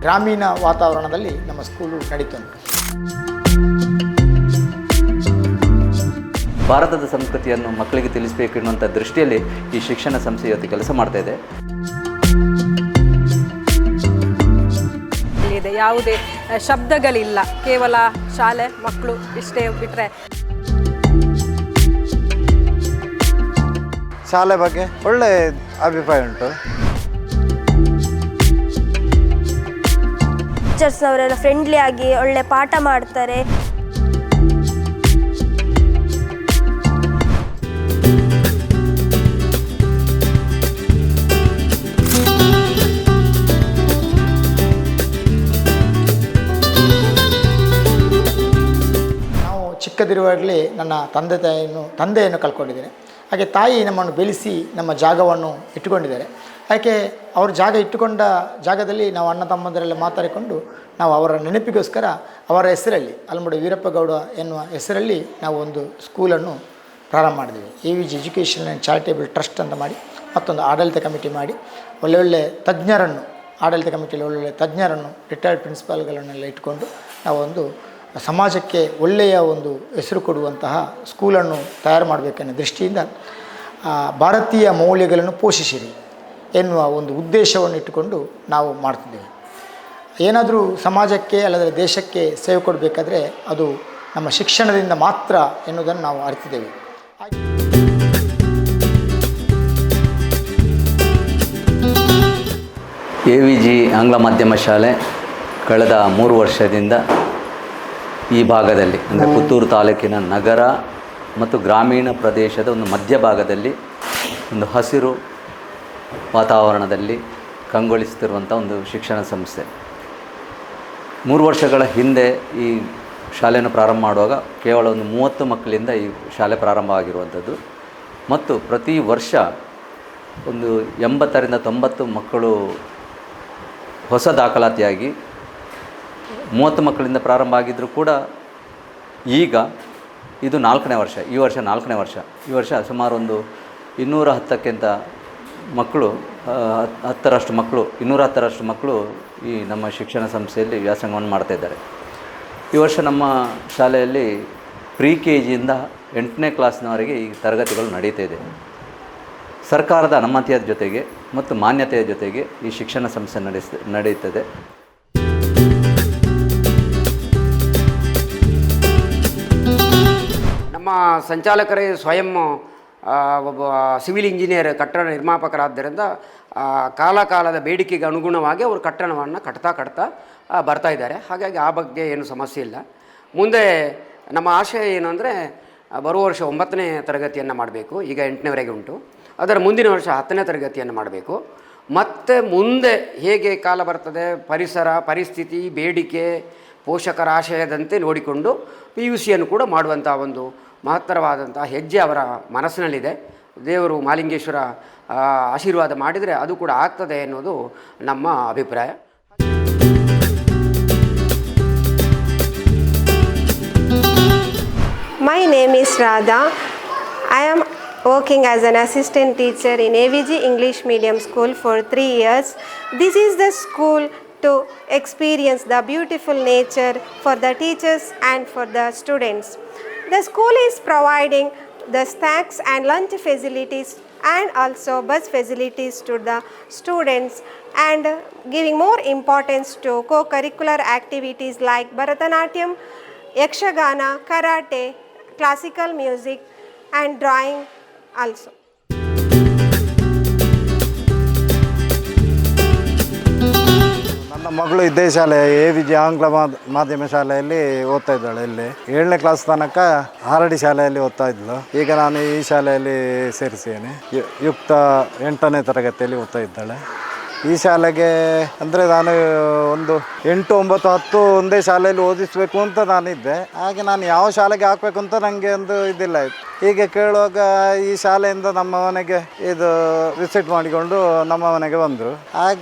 ಗ್ರಾಮೀಣ ವಾತಾವರಣದಲ್ಲಿ ನಮ್ಮ ಸ್ಕೂಲು ನಡೀತುಂಟು. ಭಾರತದ ಸಂಸ್ಕೃತಿಯನ್ನು ಮಕ್ಕಳಿಗೆ ತಿಳಿಸಬೇಕು ಎನ್ನುವಂಥ ದೃಷ್ಟಿಯಲ್ಲಿ ಈ ಶಿಕ್ಷಣ ಸಂಸ್ಥೆ ಇವತ್ತು ಕೆಲಸ ಮಾಡ್ತಾ ಇದೆ. ಯಾವುದೇ ಶಬ್ದಗಳಿಲ್ಲ, ಕೇವಲ ಶಾಲೆ ಮಕ್ಕಳು ಇಷ್ಟೇ ಬಿಟ್ಟರೆ. ಶಾಲೆ ಬಗ್ಗೆ ಒಳ್ಳೆ ಅಭಿಪ್ರಾಯ ಉಂಟು. ಟೀಚರ್ಸ್ನವರೆಲ್ಲ ಫ್ರೆಂಡ್ಲಿ ಆಗಿ ಒಳ್ಳೆ ಪಾಠ ಮಾಡ್ತಾರೆ. ಚಿಕ್ಕದಿರುವಾಗಲೇ ನನ್ನ ತಂದೆಯನ್ನು ಕಳ್ಕೊಂಡಿದ್ದೇನೆ. ಹಾಗೆ ತಾಯಿ ನಮ್ಮನ್ನು ಬೆಳೆಸಿ ನಮ್ಮ ಜಾಗವನ್ನು ಇಟ್ಟುಕೊಂಡಿದ್ದಾರೆ. ಯಾಕೆ ಅವರು ಜಾಗ ಇಟ್ಟುಕೊಂಡ ಜಾಗದಲ್ಲಿ ನಾವು ಅಣ್ಣ ತಮ್ಮಂದರೆಲ್ಲ ಮಾತಾಡಿಕೊಂಡು ನಾವು ಅವರ ನೆನಪಿಗೋಸ್ಕರ ಅವರ ಹೆಸರಲ್ಲಿ ಅಲ್ಮಡಿ ವೀರಪ್ಪಗೌಡ ಎನ್ನುವ ಹೆಸರಲ್ಲಿ ನಾವು ಒಂದು ಸ್ಕೂಲನ್ನು ಪ್ರಾರಂಭ ಮಾಡಿದ್ದೀವಿ. AVG education and charitable trust ಅಂತ ಮಾಡಿ ಮತ್ತೊಂದು ಆಡಳಿತ ಕಮಿಟಿ ಮಾಡಿ ಒಳ್ಳೊಳ್ಳೆ ತಜ್ಞರನ್ನು ಆಡಳಿತ ಕಮಿಟಿಯಲ್ಲಿ ಒಳ್ಳೊಳ್ಳೆ ತಜ್ಞರನ್ನು ರಿಟೈರ್ಡ್ ಪ್ರಿನ್ಸಿಪಾಲ್ಗಳನ್ನೆಲ್ಲ ಇಟ್ಕೊಂಡು ನಾವು ಒಂದು ಸಮಾಜಕ್ಕೆ ಒಳ್ಳೆಯ ಒಂದು ಹೆಸರು ಕೊಡುವಂತಹ ಸ್ಕೂಲನ್ನು ತಯಾರು ಮಾಡಬೇಕೆನ್ನೋ ದೃಷ್ಟಿಯಿಂದ ಭಾರತೀಯ ಮೌಲ್ಯಗಳನ್ನು ಪೋಷಿಸಿರಿ ಎನ್ನುವ ಒಂದು ಉದ್ದೇಶವನ್ನು ಇಟ್ಟುಕೊಂಡು ನಾವು ಮಾಡ್ತಿದ್ದೇವೆ. ಏನಾದರೂ ಸಮಾಜಕ್ಕೆ ಅಲ್ಲದೆ ದೇಶಕ್ಕೆ ಸೇವೆ ಕೊಡಬೇಕಾದ್ರೆ ಅದು ನಮ್ಮ ಶಿಕ್ಷಣದಿಂದ ಮಾತ್ರ ಎನ್ನುವುದನ್ನು ನಾವು ಅರಿತಿದ್ದೇವೆ. AVG ಆಂಗ್ಲ ಮಾಧ್ಯಮ ಶಾಲೆ ಕಳೆದ 3 ವರ್ಷದಿಂದ ಈ ಭಾಗದಲ್ಲಿ ಅಂದರೆ ಪುತ್ತೂರು ತಾಲೂಕಿನ ನಗರ ಮತ್ತು ಗ್ರಾಮೀಣ ಪ್ರದೇಶದ ಒಂದು ಮಧ್ಯಭಾಗದಲ್ಲಿ ಒಂದು ಹಸಿರು ವಾತಾವರಣದಲ್ಲಿ ಕಂಗೊಳಿಸುತ್ತಿರುವಂಥ ಒಂದು ಶಿಕ್ಷಣ ಸಂಸ್ಥೆ. 3 ವರ್ಷಗಳ ಹಿಂದೆ ಈ ಶಾಲೆಯನ್ನು ಪ್ರಾರಂಭ ಮಾಡುವಾಗ ಕೇವಲ ಒಂದು 30 ಮಕ್ಕಳಿಂದ ಈ ಶಾಲೆ ಪ್ರಾರಂಭ ಆಗಿರುವಂಥದ್ದು ಮತ್ತು ಪ್ರತಿ ವರ್ಷ ಒಂದು 80ರಿಂದ 90 ಮಕ್ಕಳು ಹೊಸ ದಾಖಲಾತಿಯಾಗಿ 30 ಮಕ್ಕಳಿಂದ ಪ್ರಾರಂಭ ಆಗಿದ್ದರೂ ಕೂಡ ಈಗ ಇದು 4ನೇ ವರ್ಷ. ಈ ವರ್ಷ 4ನೇ ವರ್ಷ. ಈ ವರ್ಷ ಸುಮಾರು ಒಂದು 210ಕ್ಕಿಂತ ಮಕ್ಕಳು 210ರಷ್ಟು ಮಕ್ಕಳು ಈ ನಮ್ಮ ಶಿಕ್ಷಣ ಸಂಸ್ಥೆಯಲ್ಲಿ ವ್ಯಾಸಂಗವನ್ನು ಮಾಡ್ತಾಯಿದ್ದಾರೆ. ಈ ವರ್ಷ ನಮ್ಮ ಶಾಲೆಯಲ್ಲಿ ಪ್ರಿ KGಯಿಂದ 8ನೇ ಕ್ಲಾಸ್ನವರೆಗೆ ಈ ತರಗತಿಗಳು ನಡೀತಾ ಇದೆ. ಸರ್ಕಾರದ ಅನುಮತಿಯ ಜೊತೆಗೆ ಮತ್ತು ಮಾನ್ಯತೆಯ ಜೊತೆಗೆ ಈ ಶಿಕ್ಷಣ ಸಂಸ್ಥೆ ನಡೀತದೆ. ನಮ್ಮ ಸಂಚಾಲಕರೇ ಸ್ವಯಂ ಒಬ್ಬ ಸಿವಿಲ್ ಇಂಜಿನಿಯರ್ ಕಟ್ಟಡ ನಿರ್ಮಾಪಕರಾದ್ದರಿಂದ ಕಾಲದ ಬೇಡಿಕೆಗೆ ಅನುಗುಣವಾಗಿ ಅವರು ಕಟ್ಟಡವನ್ನು ಕಟ್ತಾ ಬರ್ತಾ ಇದ್ದಾರೆ. ಹಾಗಾಗಿ ಆ ಬಗ್ಗೆ ಏನು ಸಮಸ್ಯೆ ಇಲ್ಲ. ಮುಂದೆ ನಮ್ಮ ಆಶಯ ಏನು ಅಂದರೆ ಬರುವ ವರ್ಷ 9ನೇ ತರಗತಿಯನ್ನು ಮಾಡಬೇಕು. ಈಗ 8ನೇವರೆಗೆ ಉಂಟು. ಅದರ ಮುಂದಿನ ವರ್ಷ 10ನೇ ತರಗತಿಯನ್ನು ಮಾಡಬೇಕು. ಮತ್ತು ಮುಂದೆ ಹೇಗೆ ಕಾಲ ಬರ್ತದೆ, ಪರಿಸ್ಥಿತಿ, ಬೇಡಿಕೆ, ಪೋಷಕರ ಆಶಯದಂತೆ ನೋಡಿಕೊಂಡು PUCಯನ್ನು ಕೂಡ ಮಾಡುವಂಥ ಒಂದು ಮಹತ್ತರವಾದಂಥ ಹೆಜ್ಜೆ ಅವರ ಮನಸ್ಸಿನಲ್ಲಿದೆ. ದೇವರು ಮಾಲಿಂಗೇಶ್ವರ ಆಶೀರ್ವಾದ ಮಾಡಿದರೆ ಅದು ಕೂಡ ಆಗ್ತದೆ ಎನ್ನುವುದು ನಮ್ಮ ಅಭಿಪ್ರಾಯ. My name is Radha. I am working as an assistant teacher in AVG English Medium School for 3 years. This is the school to experience the beautiful nature for the teachers and for the students. The school is providing the snacks and lunch facilities and also bus facilities to the students and giving more importance to co-curricular activities like Bharatanatyam, Yakshagana, Karate, classical music and drawing also. ನನ್ನ ಮಗಳು ಇದೇ ಶಾಲೆ AVG ಆಂಗ್ಲ ಮಾಧ್ಯಮ ಶಾಲೆಯಲ್ಲಿ ಓದ್ತಾ ಇದ್ದಾಳೆ. ಇಲ್ಲಿ 7ನೇ ಕ್ಲಾಸ್ ತನಕ ಆರಡಿ ಶಾಲೆಯಲ್ಲಿ ಓದ್ತಾ ಇದ್ಳು. ಈಗ ನಾನು ಈ ಶಾಲೆಯಲ್ಲಿ ಸೇರಿಸಿದ್ದೇನೆ. ಯುಕ್ತ 8ನೇ ತರಗತಿಯಲ್ಲಿ ಓದ್ತಾ ಇದ್ದಾಳೆ. ಈ ಶಾಲೆಗೆ ಅಂದರೆ ನಾನು ಒಂದು 8, 9, 10 ಒಂದೇ ಶಾಲೆಯಲ್ಲಿ ಓದಿಸಬೇಕು ಅಂತ ನಾನಿದ್ದೆ. ಹಾಗೆ ನಾನು ಯಾವ ಶಾಲೆಗೆ ಹಾಕಬೇಕು ಅಂತ ನನಗೆ ಒಂದು ಇದಿಲ್ಲ ಇತ್ತು. ಹೀಗೆ ಕೇಳುವಾಗ ಈ ಶಾಲೆಯಿಂದ ನಮ್ಮ ಮನೆಗೆ ಇದು ವಿಸಿಟ್ ಮಾಡಿಕೊಂಡು ನಮ್ಮ ಮನೆಗೆ ಬಂದರು.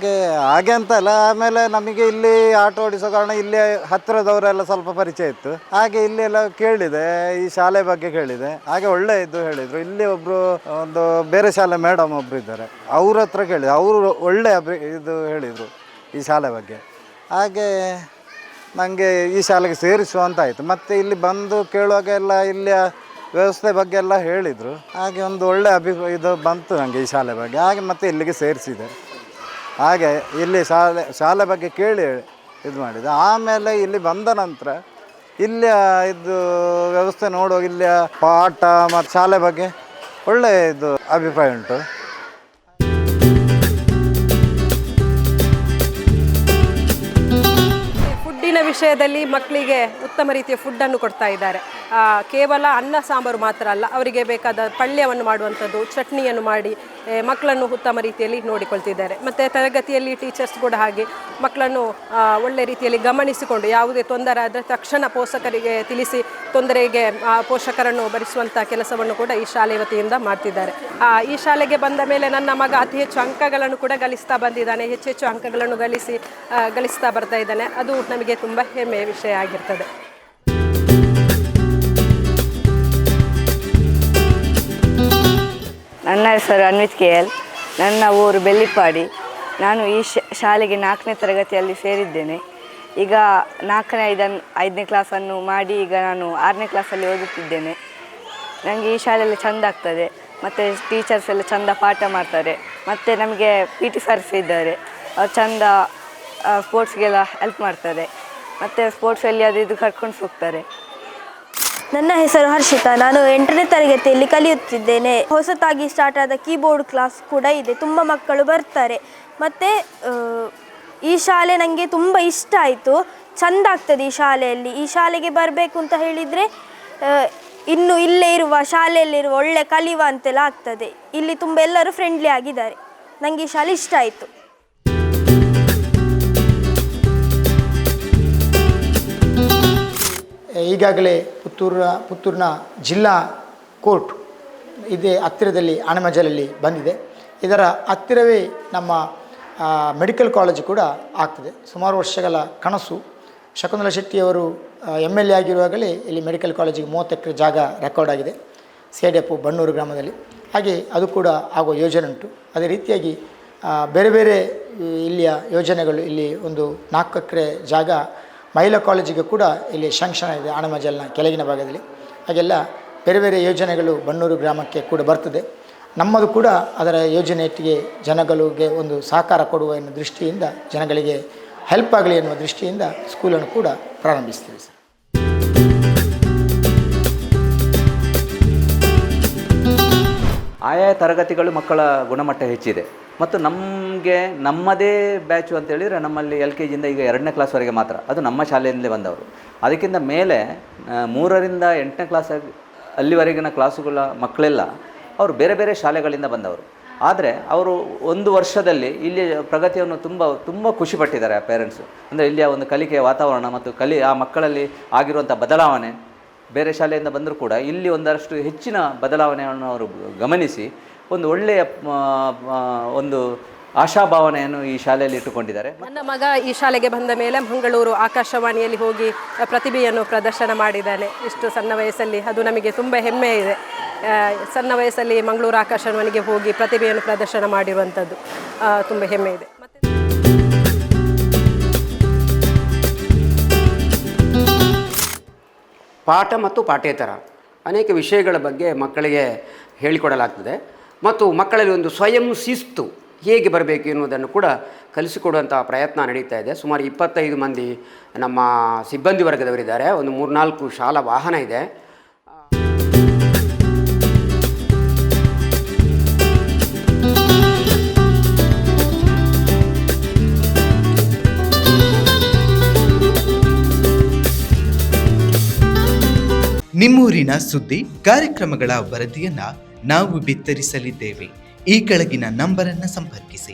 ಹಾಗೆ ಅಂತಲ್ಲ, ಆಮೇಲೆ ನಮಗೆ ಇಲ್ಲಿ ಆಟೋ ಓಡಿಸೋ ಕಾರಣ ಇಲ್ಲಿ ಹತ್ತಿರದವರೆಲ್ಲ ಸ್ವಲ್ಪ ಪರಿಚಯ ಇತ್ತು. ಹಾಗೆ ಇಲ್ಲೆಲ್ಲ ಕೇಳಿದೆ, ಈ ಶಾಲೆ ಬಗ್ಗೆ ಕೇಳಿದೆ. ಹಾಗೆ ಒಳ್ಳೆ ಇದು ಹೇಳಿದರು. ಇಲ್ಲಿ ಒಬ್ಬರು ಒಂದು ಬೇರೆ ಶಾಲೆ ಮೇಡಮ್ ಒಬ್ಬರು ಇದ್ದಾರೆ, ಅವ್ರ ಹತ್ರ ಕೇಳಿದೆ. ಅವರು ಒಳ್ಳೆ ಇದು ಹೇಳಿದರು ಈ ಶಾಲೆ ಬಗ್ಗೆ. ಹಾಗೆ ನನಗೆ ಈ ಶಾಲೆಗೆ ಸೇರಿಸುವಂತಾಯಿತು. ಮತ್ತು ಇಲ್ಲಿ ಬಂದು ಕೇಳುವಾಗ ಎಲ್ಲ ಇಲ್ಲಿಯ ವ್ಯವಸ್ಥೆ ಬಗ್ಗೆ ಎಲ್ಲ ಹೇಳಿದರು. ಹಾಗೆ ಒಂದು ಒಳ್ಳೆ ಇದು ಬಂತು ನನಗೆ ಈ ಶಾಲೆ ಬಗ್ಗೆ. ಹಾಗೆ ಮತ್ತೆ ಇಲ್ಲಿಗೆ ಸೇರಿಸಿದೆ. ಹಾಗೆ ಇಲ್ಲಿ ಶಾಲೆ ಬಗ್ಗೆ ಕೇಳಿ ಇದು ಮಾಡಿದೆ. ಆಮೇಲೆ ಇಲ್ಲಿ ಬಂದ ನಂತರ ಇಲ್ಲಿಯ ಇದು ವ್ಯವಸ್ಥೆ ನೋಡುವಾಗ ಇಲ್ಲಿಯ ಪಾಠ ಮತ್ತು ಶಾಲೆ ಬಗ್ಗೆ ಒಳ್ಳೆಯ ಇದು ಅಭಿಪ್ರಾಯ ಉಂಟು. ಫುಡ್ಡಿನ ವಿಷಯದಲ್ಲಿ ಮಕ್ಕಳಿಗೆ ಉತ್ತಮ ರೀತಿಯ ಫುಡ್ಡನ್ನು ಕೊಡ್ತಾ ಇದ್ದಾರೆ. ಕೇವಲ ಅನ್ನ ಸಾಂಬಾರು ಮಾತ್ರ ಅಲ್ಲ, ಅವರಿಗೆ ಬೇಕಾದ ಪಲ್ಯವನ್ನು ಮಾಡುವಂಥದ್ದು, ಚಟ್ನಿಯನ್ನು ಮಾಡಿ ಮಕ್ಕಳನ್ನು ಉತ್ತಮ ರೀತಿಯಲ್ಲಿ ನೋಡಿಕೊಳ್ತಿದ್ದಾರೆ. ಮತ್ತು ತರಗತಿಯಲ್ಲಿ ಟೀಚರ್ಸ್ ಕೂಡ ಹಾಗೆ ಮಕ್ಕಳನ್ನು ಒಳ್ಳೆ ರೀತಿಯಲ್ಲಿ ಗಮನಿಸಿಕೊಂಡು ಯಾವುದೇ ತೊಂದರೆ ಆದರೆ ತಕ್ಷಣ ಪೋಷಕರಿಗೆ ತಿಳಿಸಿ ತೊಂದರೆಗೆ ಪೋಷಕರನ್ನು ಭರಿಸುವಂಥ ಕೆಲಸವನ್ನು ಕೂಡ ಈ ಶಾಲೆ ವತಿಯಿಂದ ಮಾಡ್ತಿದ್ದಾರೆ. ಈ ಶಾಲೆಗೆ ಬಂದ ಮೇಲೆ ನನ್ನ ಮಗ ಅತಿ ಹೆಚ್ಚು ಅಂಕಗಳನ್ನು ಕೂಡ ಗಳಿಸ್ತಾ ಬಂದಿದ್ದಾನೆ. ಹೆಚ್ಚೆಚ್ಚು ಅಂಕಗಳನ್ನು ಗಳಿಸ್ತಾ ಬರ್ತಾ ಇದ್ದಾನೆ. ಅದು ನಮಗೆ ತುಂಬ ಹೆಮ್ಮೆಯ ವಿಷಯ ಆಗಿರ್ತದೆ. ನನ್ನ ಹೆಸರು ಅನ್ವಿತ್ KL. ನನ್ನ ಊರು ಬೆಳ್ಳಿಪ್ಪಾಡಿ. ನಾನು ಈ ಶಾಲೆಗೆ 4ನೇ ತರಗತಿಯಲ್ಲಿ ಸೇರಿದ್ದೇನೆ. ಈಗ 5ನೇ ಕ್ಲಾಸನ್ನು ಮಾಡಿ ಈಗ ನಾನು 6ನೇ ಕ್ಲಾಸಲ್ಲಿ ಓದುತ್ತಿದ್ದೇನೆ. ನನಗೆ ಈ ಶಾಲೆಯಲ್ಲಿ ಚೆಂದ ಆಗ್ತದೆ. ಮತ್ತು ಟೀಚರ್ಸ್ ಎಲ್ಲ ಚೆಂದ ಪಾಠ ಮಾಡ್ತಾರೆ. ಮತ್ತು ನಮಗೆ PT ಸರ್ಸ್ ಇದ್ದಾರೆ, ಅವ್ರು ಚೆಂದ ಸ್ಪೋರ್ಟ್ಸ್ಗೆಲ್ಲ ಹೆಲ್ಪ್ ಮಾಡ್ತಾರೆ. ಮತ್ತು ಸ್ಪೋರ್ಟ್ಸಲ್ಲಿ ಅದು ಇದು ಕರ್ಕೊಂಡು ಹೋಗ್ತಾರೆ. ನನ್ನ ಹೆಸರು ಹರ್ಷಿತಾ. ನಾನು 8ನೇ ತರಗತಿಯಲ್ಲಿ ಕಲಿಯುತ್ತಿದ್ದೇನೆ. ಹೊಸತಾಗಿ ಸ್ಟಾರ್ಟ್ ಆದ ಕೀಬೋರ್ಡ್ ಕ್ಲಾಸ್ ಕೂಡ ಇದೆ. ತುಂಬ ಮಕ್ಕಳು ಬರ್ತಾರೆ. ಮತ್ತು ಈ ಶಾಲೆ ನನಗೆ ತುಂಬ ಇಷ್ಟ ಆಯಿತು. ಚೆಂದ ಆಗ್ತದೆ ಈ ಶಾಲೆಯಲ್ಲಿ. ಈ ಶಾಲೆಗೆ ಬರಬೇಕು ಅಂತ ಹೇಳಿದರೆ ಇನ್ನು ಇಲ್ಲೇ ಇರುವ ಶಾಲೆಯಲ್ಲಿರುವ ಒಳ್ಳೆ ಕಲಿಯುವ ಅಂತೆಲ್ಲ ಆಗ್ತದೆ. ಇಲ್ಲಿ ತುಂಬ ಎಲ್ಲರೂ ಫ್ರೆಂಡ್ಲಿ ಆಗಿದ್ದಾರೆ. ನನಗೆ ಈ ಶಾಲೆ ಇಷ್ಟ ಆಯಿತು. ಈಗಾಗಲೇ ಪುತ್ತೂರಿನ ಜಿಲ್ಲಾ ಕೋರ್ಟ್ ಇದೇ ಹತ್ತಿರದಲ್ಲಿ ಆಣೆಮಜಲಲ್ಲಿ ಬಂದಿದೆ. ಇದರ ಹತ್ತಿರವೇ ನಮ್ಮ ಮೆಡಿಕಲ್ ಕಾಲೇಜು ಕೂಡ ಆಗ್ತದೆ. ಸುಮಾರು ವರ್ಷಗಳ ಕನಸು. ಶಕುಂತಲಾ ಶೆಟ್ಟಿಯವರು MLA ಆಗಿರುವಾಗಲೇ ಇಲ್ಲಿ ಮೆಡಿಕಲ್ ಕಾಲೇಜಿಗೆ 30 ಎಕರೆ ಜಾಗ ರೆಕಾರ್ಡ್ ಆಗಿದೆ CIDF ಬಣ್ಣೂರು ಗ್ರಾಮದಲ್ಲಿ. ಹಾಗೆ ಅದು ಕೂಡ ಆಗುವ ಯೋಜನೆ ಉಂಟು. ಅದೇ ರೀತಿಯಾಗಿ ಬೇರೆ ಬೇರೆ ಇಲ್ಲಿಯ ಯೋಜನೆಗಳು, ಇಲ್ಲಿ ಒಂದು 4 ಎಕರೆ ಜಾಗ ಮಹಿಳಾ ಕಾಲೇಜಿಗೆ ಕೂಡ ಇಲ್ಲಿ ಶಾಂಕ್ಷನ್ ಆಗಿದೆ ಆಣೆಮಜಲ್ನ ಕೆಳಗಿನ ಭಾಗದಲ್ಲಿ. ಹಾಗೆಲ್ಲ ಬೇರೆ ಬೇರೆ ಯೋಜನೆಗಳು ಬಣ್ಣೂರು ಗ್ರಾಮಕ್ಕೆ ಕೂಡ ಬರ್ತದೆ. ನಮ್ಮದು ಕೂಡ ಅದರ ಯೋಜನೆಯೊಟ್ಟಿಗೆ ಜನಗಳಿಗೆ ಒಂದು ಸಹಕಾರ ಕೊಡುವ ಎನ್ನುವ ದೃಷ್ಟಿಯಿಂದ, ಜನಗಳಿಗೆ ಹೆಲ್ಪ್ ಆಗಲಿ ಎನ್ನುವ ದೃಷ್ಟಿಯಿಂದ ಸ್ಕೂಲನ್ನು ಕೂಡ ಪ್ರಾರಂಭಿಸ್ತೀವಿ ಸರ್. ಆಯಾ ತರಗತಿಗಳು ಮಕ್ಕಳ ಗುಣಮಟ್ಟ ಹೆಚ್ಚಿದೆ. ಮತ್ತು ನಮ್ಮದೇ ಬ್ಯಾಚು ಅಂತೇಳಿದರೆ ನಮ್ಮಲ್ಲಿ LKGಯಿಂದ ಈಗ 2ನೇ ಕ್ಲಾಸ್ವರೆಗೆ ಮಾತ್ರ, ಅದು ನಮ್ಮ ಶಾಲೆಯಿಂದಲೇ ಬಂದವರು. ಅದಕ್ಕಿಂತ ಮೇಲೆ 3ರಿಂದ 8ನೇ ಕ್ಲಾಸ್ ಅಲ್ಲಿವರೆಗಿನ ಕ್ಲಾಸುಗಳ ಮಕ್ಕಳೆಲ್ಲ ಅವರು ಬೇರೆ ಬೇರೆ ಶಾಲೆಗಳಿಂದ ಬಂದವರು. ಆದರೆ ಅವರು ಒಂದು ವರ್ಷದಲ್ಲಿ ಇಲ್ಲಿಯ ಪ್ರಗತಿಯನ್ನು ತುಂಬ ಖುಷಿಪಟ್ಟಿದ್ದಾರೆ ಆ ಪೇರೆಂಟ್ಸು. ಅಂದರೆ ಇಲ್ಲಿಯ ಒಂದು ಕಲಿಕೆಯ ವಾತಾವರಣ ಮತ್ತು ಆ ಮಕ್ಕಳಲ್ಲಿ ಆಗಿರುವಂಥ ಬದಲಾವಣೆ, ಬೇರೆ ಶಾಲೆಯಿಂದ ಬಂದರೂ ಕೂಡ ಇಲ್ಲಿ ಒಂದಷ್ಟು ಹೆಚ್ಚಿನ ಬದಲಾವಣೆಯನ್ನು ಅವರು ಗಮನಿಸಿ ಒಂದು ಒಳ್ಳೆಯ ಒಂದು ಆಶಾಭಾವನೆಯನ್ನು ಈ ಶಾಲೆಯಲ್ಲಿ ಇಟ್ಟುಕೊಂಡಿದ್ದಾರೆ. ನನ್ನ ಮಗ ಈ ಶಾಲೆಗೆ ಬಂದ ಮೇಲೆ ಮಂಗಳೂರು ಆಕಾಶವಾಣಿಯಲ್ಲಿ ಹೋಗಿ ಪ್ರತಿಭೆಯನ್ನು ಪ್ರದರ್ಶನ ಮಾಡಿದ್ದಾನೆ. ಇಷ್ಟು ಸಣ್ಣ ವಯಸ್ಸಲ್ಲಿ ಅದು ನಮಗೆ ತುಂಬ ಹೆಮ್ಮೆ ಇದೆ. ಸಣ್ಣ ವಯಸ್ಸಲ್ಲಿ ಮಂಗಳೂರು ಆಕಾಶವಾಣಿಗೆ ಹೋಗಿ ಪ್ರತಿಭೆಯನ್ನು ಪ್ರದರ್ಶನ ಮಾಡಿರುವಂಥದ್ದು ತುಂಬ ಹೆಮ್ಮೆ ಇದೆ. ಪಾಠ ಮತ್ತು ಪಾಠೇತರ ಅನೇಕ ವಿಷಯಗಳ ಬಗ್ಗೆ ಮಕ್ಕಳಿಗೆ ಹೇಳಿಕೊಡಲಾಗ್ತದೆ. ಮತ್ತು ಮಕ್ಕಳಲ್ಲಿ ಒಂದು ಸ್ವಯಂ ಶಿಸ್ತು ಹೇಗೆ ಬರಬೇಕು ಎನ್ನುವುದನ್ನು ಕೂಡ ಕಲಿಸಿಕೊಡುವಂಥ ಪ್ರಯತ್ನ ನಡೀತಾ ಇದೆ. ಸುಮಾರು 25 ಮಂದಿ ನಮ್ಮ ಸಿಬ್ಬಂದಿ ವರ್ಗದವರಿದ್ದಾರೆ. ಒಂದು 3-4 ಶಾಲಾ ವಾಹನ ಇದೆ. ನಿಮ್ಮೂರಿನ ಸುದ್ದಿ ಕಾರ್ಯಕ್ರಮಗಳ ವರದಿಯನ್ನ ನಾವು ಬಿತ್ತರಿಸಲಿದ್ದೇವೆ. ಈ ಕೆಳಗಿನ ನಂಬರನ್ನು ಸಂಪರ್ಕಿಸಿ.